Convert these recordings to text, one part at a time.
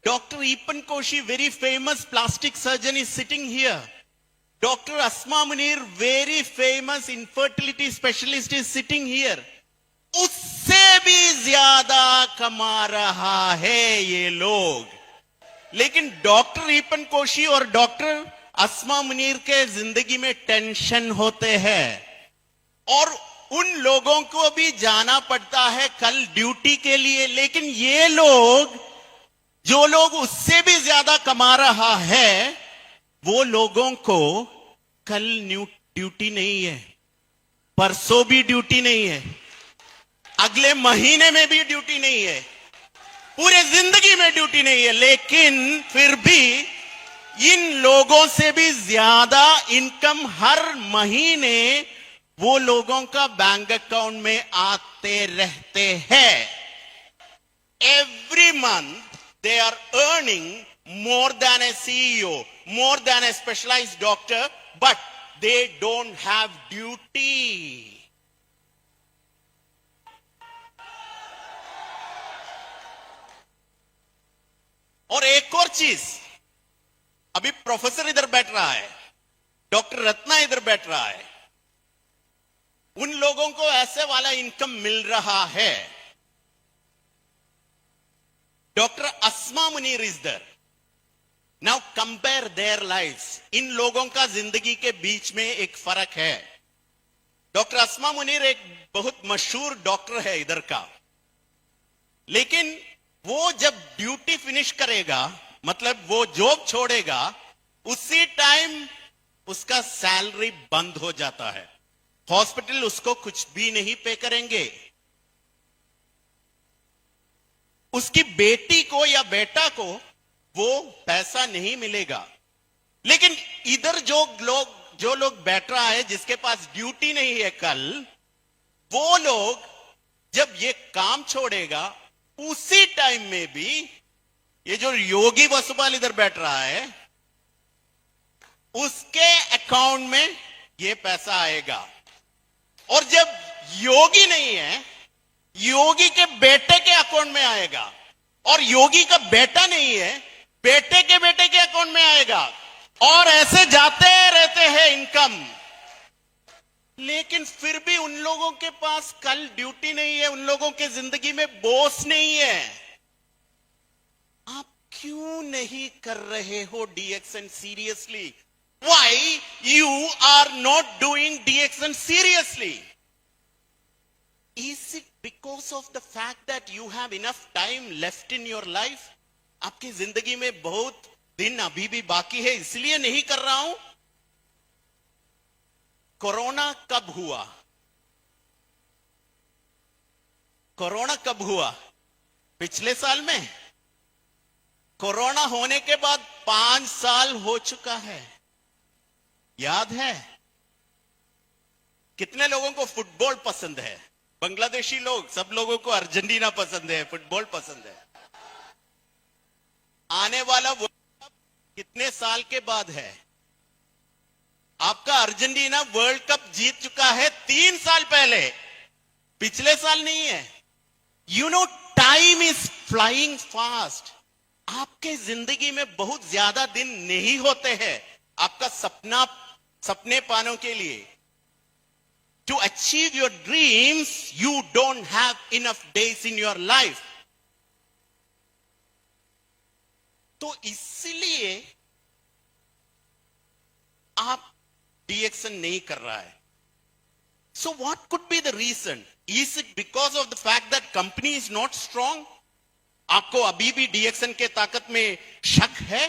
Dr. Epan Koshi, very famous plastic surgeon, is sitting here. Dr. Asma Munir, very famous infertility specialist, is sitting here. उससे भी ज्यादा कमा रहा है ये लोग. लेकिन डॉक्टर ईपन कोशी और डॉक्टर अस्मा मुनीर के जिंदगी में टेंशन होते हैं और उन लोगों को भी जाना पड़ता है कल ड्यूटी के लिए. लेकिन ये लोग, जो लोग उससे भी ज्यादा कमा रहा है, वो लोगों को कल ड्यूटी नहीं है, परसों भी ड्यूटी नहीं है, अगले महीने में भी ड्यूटी नहीं है, पूरे जिंदगी में ड्यूटी नहीं है. लेकिन फिर भी इन लोगों से भी ज्यादा इनकम हर महीने वो लोगों का बैंक अकाउंट में आते रहते हैं. Every month they are earning more than a CEO, more than a specialized doctor, but they don't have duty. और एक और चीज, अभी प्रोफेसर इधर बैठ रहा है, डॉक्टर रत्ना इधर बैठ रहा है, उन लोगों को ऐसे वाला इनकम मिल रहा है. Doctor Asma Munir is there. Now compare their lifes. इन लोगों का जिंदगी के बीच में एक फर्क है. डॉक्टर अस्मा मुनीर एक बहुत मशहूर डॉक्टर है इधर का, लेकिन वो जब ड्यूटी फिनिश करेगा, मतलब वो जॉब छोड़ेगा, उसी टाइम उसका सैलरी बंद हो जाता है. हॉस्पिटल उसको कुछ भी नहीं पे करेंगे. उसकी बेटी को या बेटा को वो पैसा नहीं मिलेगा. लेकिन इधर जो लोग बैठ रहा है, जिसके पास ड्यूटी नहीं है कल, वो लोग जब ये काम छोड़ेगा, उसी टाइम में भी ये जो योगी वसुपाल इधर बैठ रहा है, उसके अकाउंट में ये पैसा आएगा. और जब योगी नहीं है, योगी के बेटे के अकाउंट में आएगा. और योगी का बेटा नहीं है, बेटे के अकाउंट में आएगा. और ऐसे जाते रहते हैं इनकम. लेकिन फिर भी उन लोगों के पास कल ड्यूटी नहीं है, उन लोगों के जिंदगी में बॉस नहीं है. आप क्यों नहीं कर रहे हो DXN seriously? Why you are not doing DXN seriously? Is it because of the fact that you have enough time left in your life? आपकी जिंदगी में बहुत दिन अभी भी बाकी है, इसलिए नहीं कर रहा हूं? कोरोना कब हुआ? कोरोना कब हुआ? पिछले साल में. कोरोना होने के बाद 5 साल हो चुका है. याद है? कितने लोगों को फुटबॉल पसंद है? बांग्लादेशी लोग, सब लोगों को अर्जेंटीना पसंद है, फुटबॉल पसंद है. आने वाला वर्ल्ड कप कितने साल के बाद है? आपका अर्जेंटीना वर्ल्ड कप जीत चुका है 3 साल पहले, पिछले साल नहीं है. You know, time is flying fast. आपके जिंदगी में बहुत ज्यादा दिन नहीं होते हैं आपका सपने पाने के लिए. To achieve your dreams, you don't have enough days in your life. तो इसलिए आप DXN नहीं कर रहा है. So what could be the reason? Is it because of the fact that company is not strong? आपको अभी भी DXN के ताकत में शक है?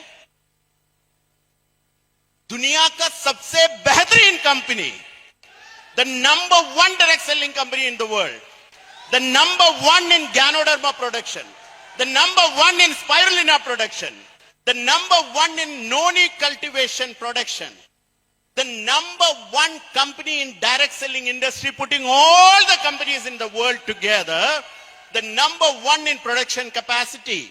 दुनिया का सबसे बेहतरीन company, the number 1 direct selling company in the world, the number 1 in Ganoderma production, the number 1 in spirulina production, the number 1 in noni cultivation production, the number 1 company in direct selling industry, putting all the companies in the world together, the number 1 in production capacity,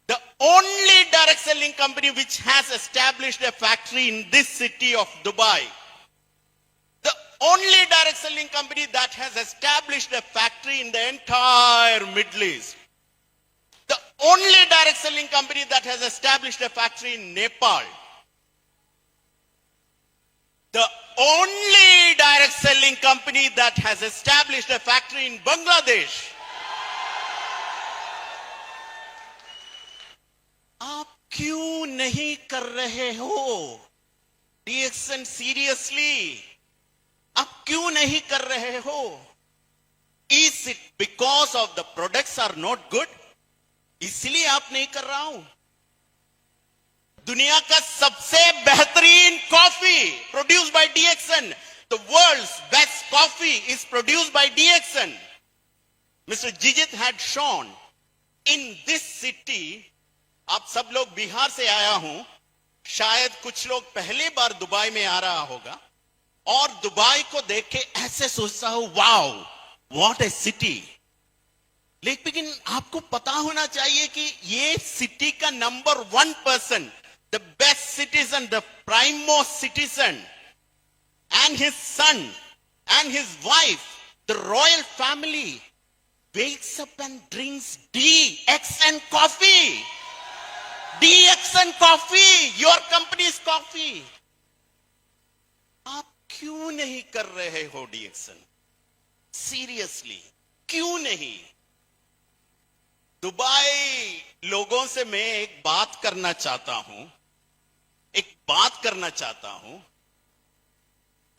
the only direct selling company which has established a factory in this city of Dubai, the only direct selling company that has established a factory in the entire Middle East, the only direct selling company that has established a factory in Nepal. The only direct selling company that has established a factory in Bangladesh. आप क्यों नहीं कर रहे हो DXN seriously? आप क्यों नहीं कर रहे हो? Is it because of the products are not good? इसलिए आप नहीं कर रहा हूं. दुनिया का सबसे बेहतरीन coffee produced by DXN. The world's best coffee is produced by DXN. Mr. Jijit had shown in this city. आप सब लोग बिहार से आया हूं, शायद कुछ लोग पहली बार दुबई में आ रहा होगा और दुबई को देख के ऐसे सोचता हूं, वाओ व्हाट ए सिटी. लेकिन आपको पता होना चाहिए कि ये सिटी का number 1 person, the best citizen, the prime most citizen, and his son and his wife, the royal family, wakes up and drinks DXN coffee. DXN coffee, your company's coffee. आप क्यों नहीं कर रहे हो DXN? Seriously, क्यों नहीं? Dubai लोगों से मैं एक बात करना चाहता हूं.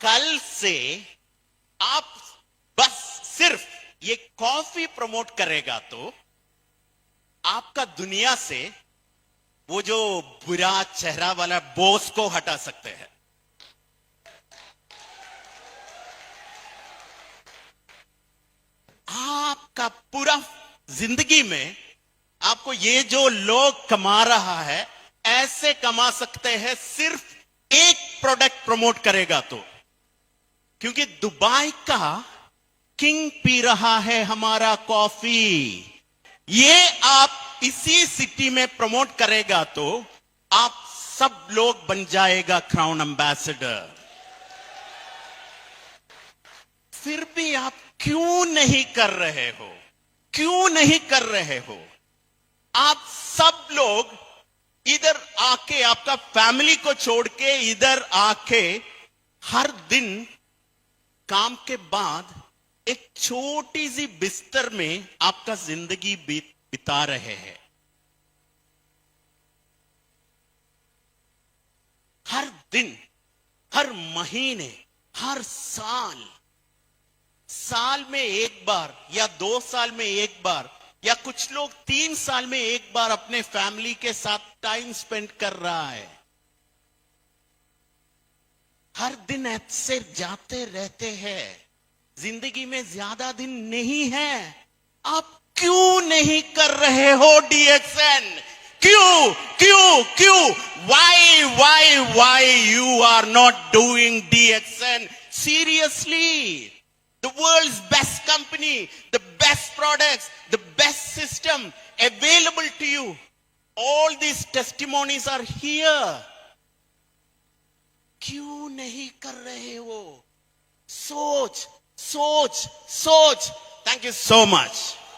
कल से आप बस सिर्फ ये कॉफी प्रमोट करेगा तो आपका दुनिया से वो जो बुरा चेहरा वाला बॉस को हटा सकते हैं. आपका पूरा जिंदगी में आपको ये जो लोग कमा रहा है ऐसे कमा सकते हैं सिर्फ एक प्रोडक्ट प्रमोट करेगा तो. क्योंकि दुबई का किंग पी रहा है हमारा कॉफी. ये आप इसी सिटी में प्रमोट करेगा तो आप सब लोग बन जाएगा क्राउन एम्बेसडर. फिर भी आप क्यों नहीं कर रहे हो? क्यों नहीं कर रहे हो? आप सब लोग इधर आके, आपका फैमिली को छोड़ के इधर आके हर दिन काम के बाद एक छोटी सी बिस्तर में आपका जिंदगी बिता रहे हैं. हर दिन, हर महीने, हर साल में एक बार या 2 साल में एक बार या कुछ लोग 3 साल में एक बार अपने फैमिली के साथ टाइम स्पेंड कर रहा है. हर दिन ऐसे जाते रहते हैं. जिंदगी में ज्यादा दिन नहीं है. आप क्यों नहीं कर रहे हो DXN? क्यों? Why you are not doing DXN? Seriously, the world's best company, the best products, the best system available to you. All these testimonies are here. क्यों नहीं कर रहे हो? सोच. Thank you so much.